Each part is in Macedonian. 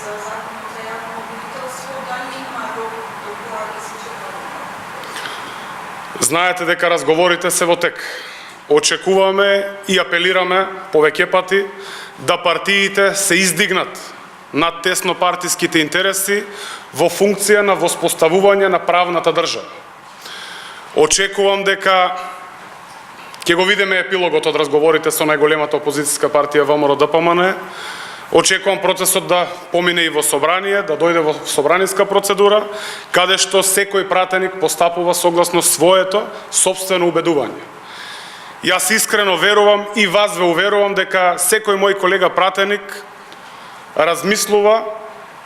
за законот за јавно обвинителство, дали има рок до кога да се чека? Знаете дека разговорите се во тек. Очекуваме и апелираме повеќе пати да партиите се издигнат над теснопартиските интереси во функција на воспоставување на правната држава. Очекувам дека ќе го видиме епилогот од разговорите со најголемата опозицијска партија ВМРО-ДПМН. Очекувам процесот да помине и во собрание, да дојде во собраниска процедура, каде што секој пратеник постапува согласно своето сопствено убедување. Јас искрено верувам и вас ве уверувам дека секој мој колега пратеник размислува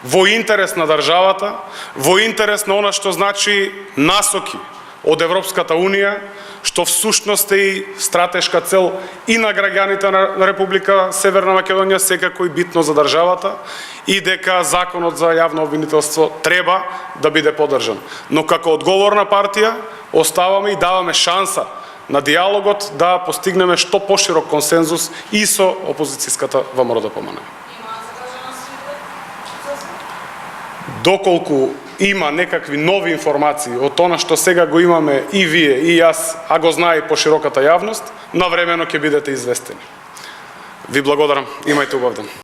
во интерес на државата, во интерес на она што значи насоки од Европската Унија, што всушност е и стратешка цел и на граѓаните на Република Северна Македонија, секако и битно за државата, и дека законот за јавно обвинителство треба да биде поддржан. Но како одговорна партија оставаме и даваме шанса на диалогот да постигнеме што поширок консензус и со опозицијската ВМРО-ДПМН. Доколку има некакви нови информации од она што сега го имаме и вие и јас, а го знае и пошироката јавност, навремено ќе бидете известени. Ви благодарам. Имајте убав ден.